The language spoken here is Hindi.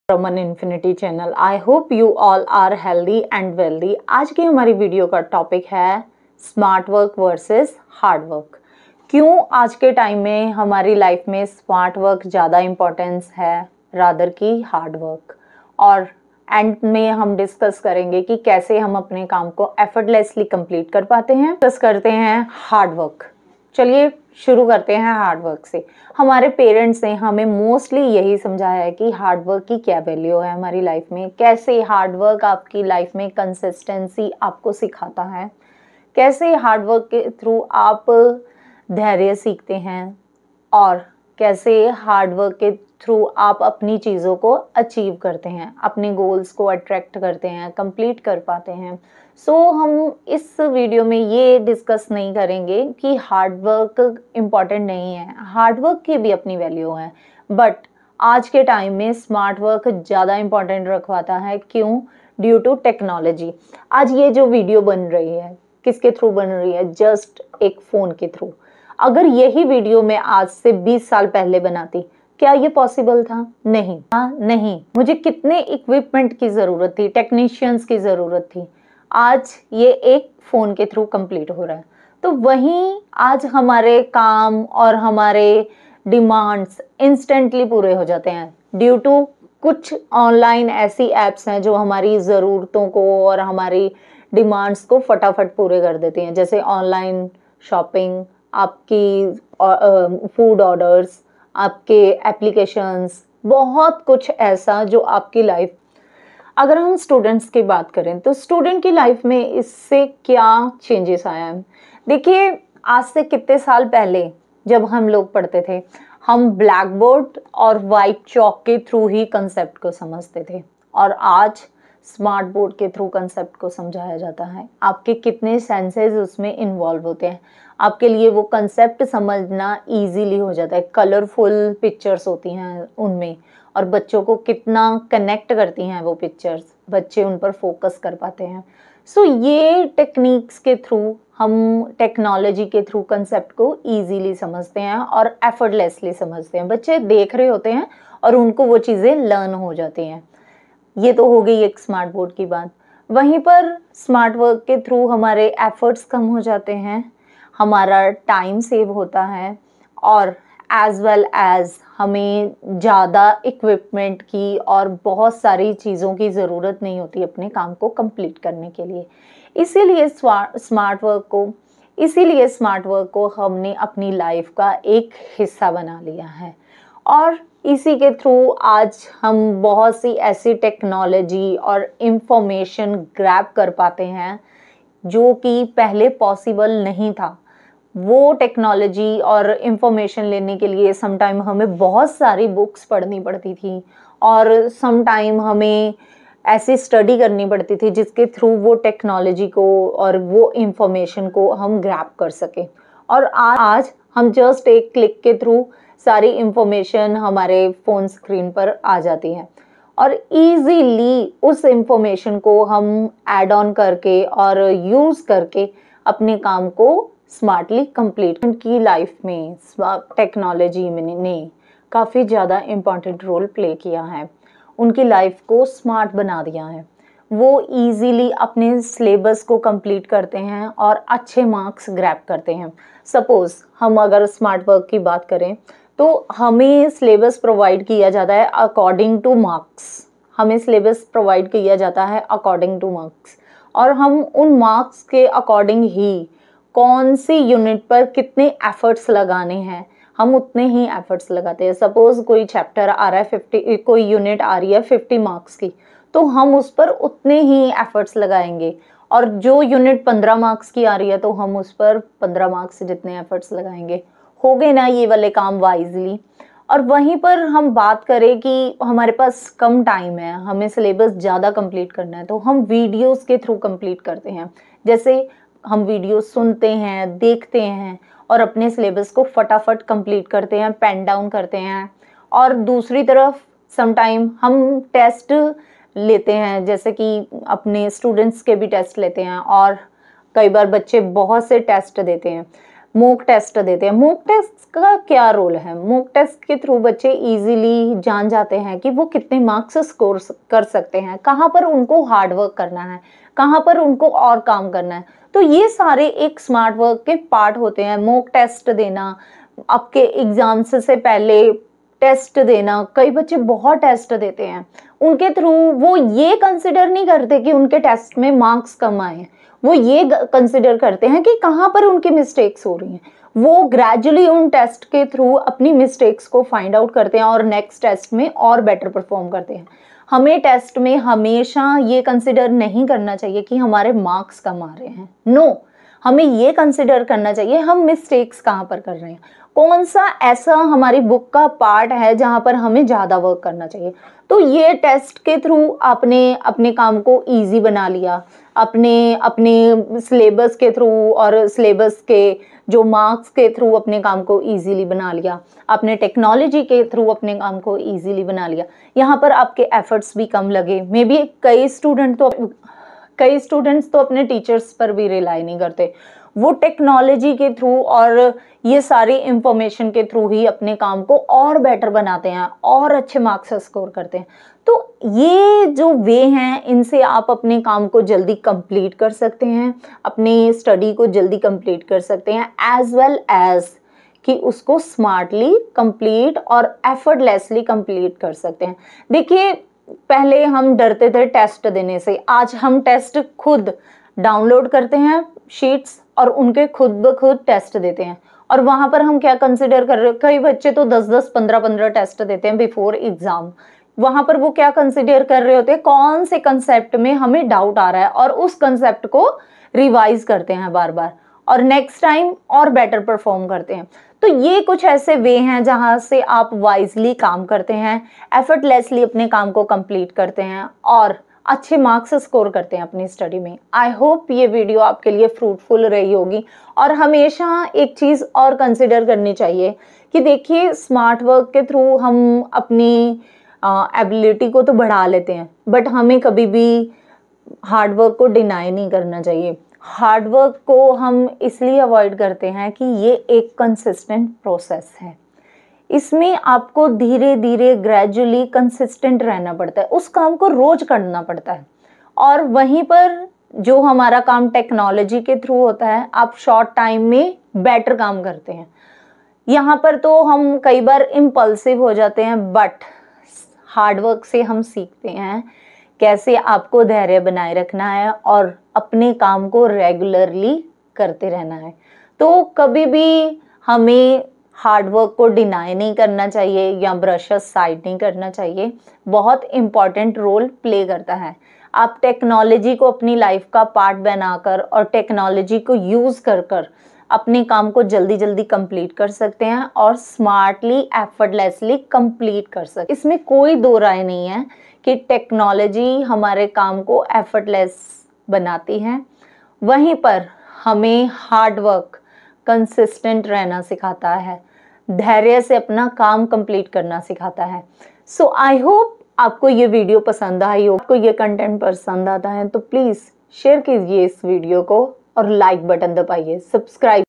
Raman infinity channel. I hope you all are healthy and wealthy. आज की हमारी वीडियो का टॉपिक है smart work versus hard work. क्यों आज के टाइम में हमारी लाइफ में स्मार्ट वर्क ज़्यादा इम्पोर्टेंस है रादर की हार्ड वर्क, और एंड में हम डिस्कस करेंगे कि कैसे हम अपने काम को एफर्टलेसली कंप्लीट कर पाते हैं। डिस्कस करते हैं हार्ड वर्क। चलिए शुरू करते हैं हार्ड वर्क से। हमारे पेरेंट्स ने हमें मोस्टली यही समझाया है कि हार्ड वर्क की क्या वैल्यू है हमारी लाइफ में, कैसे हार्ड वर्क आपकी लाइफ में कंसिस्टेंसी आपको सिखाता है, कैसे हार्ड वर्क के थ्रू आप धैर्य सीखते हैं, और कैसे हार्ड वर्क के थ्रू आप अपनी चीज़ों को अचीव करते हैं, अपने गोल्स को अट्रैक्ट करते हैं, कंप्लीट कर पाते हैं। हम इस वीडियो में ये डिस्कस नहीं करेंगे कि हार्ड वर्क इम्पॉर्टेंट नहीं है, हार्ड वर्क की भी अपनी वैल्यू है, बट आज के टाइम में स्मार्ट वर्क ज़्यादा इम्पॉर्टेंट रखवाता है। क्यों? Due to technology. आज ये जो वीडियो बन रही है किसके थ्रू बन रही है? जस्ट एक फ़ोन के थ्रू। अगर यही वीडियो मैं आज से 20 साल पहले बनाती, क्या ये पॉसिबल था? नहीं। हाँ, नहीं। मुझे कितने इक्विपमेंट की ज़रूरत थी, टेक्नीशियंस की ज़रूरत थी। आज ये एक फ़ोन के थ्रू कंप्लीट हो रहा है। तो वहीं आज हमारे काम और हमारे डिमांड्स इंस्टेंटली पूरे हो जाते हैं ड्यू टू कुछ ऑनलाइन ऐसी ऐप्स हैं जो हमारी ज़रूरतों को और हमारी डिमांड्स को फटाफट पूरे कर देती हैं, जैसे ऑनलाइन शॉपिंग, आपकी फूड ऑर्डर्स, आपके एप्लीकेशंस, बहुत कुछ ऐसा जो आपकी लाइफ। अगर हम स्टूडेंट्स की बात करें तो स्टूडेंट की लाइफ में इससे क्या चेंजेस आया है? देखिए, आज से कितने साल पहले जब हम लोग पढ़ते थे, हम ब्लैक बोर्ड और वाइट चॉक के थ्रू ही कंसेप्ट को समझते थे, और आज स्मार्ट बोर्ड के थ्रू कंसेप्ट को समझाया जाता है। आपके कितने सेंसेस उसमें इन्वॉल्व होते हैं, आपके लिए वो कंसेप्ट समझना इजीली हो जाता है। कलरफुल पिक्चर्स होती हैं उनमें, और बच्चों को कितना कनेक्ट करती हैं वो पिक्चर्स, बच्चे उन पर फोकस कर पाते हैं। ये टेक्निक्स के थ्रू, हम टेक्नोलॉजी के थ्रू कंसेप्ट को इजीली समझते हैं और एफर्टलेसली समझते हैं। बच्चे देख रहे होते हैं और उनको वो चीज़ें लर्न हो जाती हैं। ये तो हो गई एक स्मार्ट बोर्ड की बात। वहीं पर स्मार्ट वर्क के थ्रू हमारे एफर्ट्स कम हो जाते हैं, हमारा टाइम सेव होता है, और एज वेल एज हमें ज़्यादा इक्विपमेंट की और बहुत सारी चीज़ों की ज़रूरत नहीं होती अपने काम को कंप्लीट करने के लिए। इसीलिए स्मार्ट वर्क को हमने अपनी लाइफ का एक हिस्सा बना लिया है, और इसी के थ्रू आज हम बहुत सी ऐसी टेक्नोलॉजी और इंफॉर्मेशन ग्रैब कर पाते हैं जो कि पहले पॉसिबल नहीं था। वो टेक्नोलॉजी और इंफॉर्मेशन लेने के लिए सम टाइम हमें बहुत सारी बुक्स पढ़नी पड़ती थी, और सम टाइम हमें ऐसी स्टडी करनी पड़ती थी जिसके थ्रू वो टेक्नोलॉजी को और वो इंफॉर्मेशन को हम ग्रैब कर सकें। और आज हम जस्ट एक क्लिक के थ्रू सारी इंफॉर्मेशन हमारे फ़ोन स्क्रीन पर आ जाती है, और इजीली उस इंफॉर्मेशन को हम ऐड ऑन करके और यूज़ करके अपने काम को स्मार्टली कंप्लीट की लाइफ में टेक्नोलॉजी ने काफ़ी ज़्यादा इम्पॉर्टेंट रोल प्ले किया है, उनकी लाइफ को स्मार्ट बना दिया है। वो इजीली अपने सिलेबस को कंप्लीट करते हैं और अच्छे मार्क्स ग्रैब करते हैं। सपोज़ हम अगर स्मार्ट वर्क की बात करें तो हमें सिलेबस प्रोवाइड किया जाता है अकॉर्डिंग टू मार्क्स। हमें सिलेबस प्रोवाइड किया जाता है अकॉर्डिंग टू मार्क्स, और हम उन मार्क्स के अकॉर्डिंग ही कौन सी यूनिट पर कितने एफर्ट्स लगाने हैं, हम उतने ही एफर्ट्स लगाते हैं। सपोज़ कोई चैप्टर आ रहा है 50, कोई यूनिट आ रही है 50 मार्क्स की, तो हम उस पर उतने ही एफर्ट्स लगाएंगे, और जो यूनिट 15 मार्क्स की आ रही है तो हम उस पर 15 मार्क्स से जितने एफर्ट्स लगाएंगे। हो गए ना ये वाले काम वाइजली। और वहीं पर हम बात करें कि हमारे पास कम टाइम है, हमें सिलेबस ज़्यादा कंप्लीट करना है, तो हम वीडियोस के थ्रू कंप्लीट करते हैं। जैसे हम वीडियो सुनते हैं, देखते हैं, और अपने सिलेबस को फटाफट कंप्लीट करते हैं, पेन डाउन करते हैं। और दूसरी तरफ सम टाइम हम टेस्ट लेते हैं, जैसे कि अपने स्टूडेंट्स के भी टेस्ट लेते हैं, और कई बार बच्चे बहुत से टेस्ट देते हैं। मॉक टेस्ट देते हैं। मॉक टेस्ट का क्या रोल है? मॉक टेस्ट के थ्रू बच्चे इजीली जान जाते हैं कि वो कितने मार्क्स स्कोर कर सकते हैं, कहाँ पर उनको हार्ड वर्क करना है, कहाँ पर उनको और काम करना है। तो ये सारे एक स्मार्ट वर्क के पार्ट होते हैं। मॉक टेस्ट देना, आपके एग्जाम्स से पहले टेस्ट देना, कई बच्चे बहुत टेस्ट देते हैं, उनके थ्रू वो ये कंसिडर नहीं करते कि उनके टेस्ट में मार्क्स कम आए हैं, वो ये कंसिडर करते हैं कि कहाँ पर उनकी मिस्टेक्स हो रही हैं। वो ग्रेजुअली उन टेस्ट के थ्रू अपनी मिस्टेक्स को फाइंड आउट करते हैं और नेक्स्ट टेस्ट में और बेटर परफॉर्म करते हैं। हमें टेस्ट में हमेशा ये कंसिडर नहीं करना चाहिए कि हमारे मार्क्स कम आ रहे हैं। नो, हमें ये कंसिडर करना चाहिए हम मिस्टेक्स कहाँ पर कर रहे हैं, कौन सा ऐसा हमारी बुक का पार्ट है जहाँ पर हमें ज़्यादा वर्क करना चाहिए। तो ये टेस्ट के थ्रू आपने अपने काम को इजी बना लिया, अपने अपने सिलेबस के थ्रू और सिलेबस के जो मार्क्स के थ्रू अपने काम को इजीली बना लिया, आपने टेक्नोलॉजी के थ्रू अपने काम को इजीली बना लिया। यहाँ पर आपके एफर्ट्स भी कम लगे। मे बी कई स्टूडेंट्स तो अपने टीचर्स पर भी रिलाई नहीं करते, वो टेक्नोलॉजी के थ्रू और ये सारी इंफॉर्मेशन के थ्रू ही अपने काम को और बेटर बनाते हैं और अच्छे मार्क्स स्कोर करते हैं। तो ये जो वे हैं, इनसे आप अपने काम को जल्दी कंप्लीट कर सकते हैं, अपनी स्टडी को जल्दी कंप्लीट कर सकते हैं, एज वेल एज कि उसको स्मार्टली कंप्लीट और एफर्टलेसली कंप्लीट कर सकते हैं। देखिए, पहले हम डरते थे टेस्ट देने से, आज हम टेस्ट खुद डाउनलोड करते हैं शीट्स और उनके खुद ब खुद टेस्ट देते हैं। और वहां पर हम क्या कंसिडर कर रहे हैं, कई बच्चे तो 10-10, 15-15 टेस्ट देते हैं बिफोर एग्जाम। वहां पर वो क्या कंसिडर कर रहे होते हैं, कौन से कंसेप्ट में हमें डाउट आ रहा है और उस कंसेप्ट को रिवाइज करते हैं बार बार और नेक्स्ट टाइम और बेटर परफॉर्म करते हैं। तो ये कुछ ऐसे वे हैं जहां से आप वाइजली काम करते हैं, एफर्टलेसली अपने काम को कंप्लीट करते हैं और अच्छे मार्क्स स्कोर करते हैं अपनी स्टडी में। आई होप ये वीडियो आपके लिए फ्रूटफुल रही होगी। और हमेशा एक चीज़ और कंसिडर करनी चाहिए कि देखिए, स्मार्ट वर्क के थ्रू हम अपनी एबिलिटी को तो बढ़ा लेते हैं, बट हमें कभी भी हार्ड वर्क को डिनाई नहीं करना चाहिए। हार्ड वर्क को हम इसलिए अवॉइड करते हैं कि ये एक कंसिस्टेंट प्रोसेस है, इसमें आपको धीरे धीरे ग्रेजुअली कंसिस्टेंट रहना पड़ता है, उस काम को रोज करना पड़ता है। और वहीं पर जो हमारा काम टेक्नोलॉजी के थ्रू होता है, आप शॉर्ट टाइम में बेटर काम करते हैं। यहाँ पर तो हम कई बार इम्पल्सिव हो जाते हैं, बट हार्ड वर्क से हम सीखते हैं कैसे आपको धैर्य बनाए रखना है और अपने काम को रेगुलरली करते रहना है। तो कभी भी हमें हार्ड वर्क को डिनाई नहीं करना चाहिए या ब्रश साइड नहीं करना चाहिए, बहुत इम्पॉर्टेंट रोल प्ले करता है। आप टेक्नोलॉजी को अपनी लाइफ का पार्ट बनाकर और टेक्नोलॉजी को यूज़ कर कर अपने काम को जल्दी जल्दी कंप्लीट कर सकते हैं और स्मार्टली एफर्टलेसली कंप्लीट कर सकते हैं। इसमें कोई दो राय नहीं है कि टेक्नोलॉजी हमारे काम को एफर्टलेस बनाती है, वहीं पर हमें हार्ड वर्क, कंसिस्टेंट रहना सिखाता है, धैर्य से अपना काम कंप्लीट करना सिखाता है। सो आई होप आपको ये वीडियो पसंद आई हो, आपको ये कंटेंट पसंद आता है तो प्लीज़ शेयर कीजिए इस वीडियो को और लाइक बटन दबाइए, सब्सक्राइब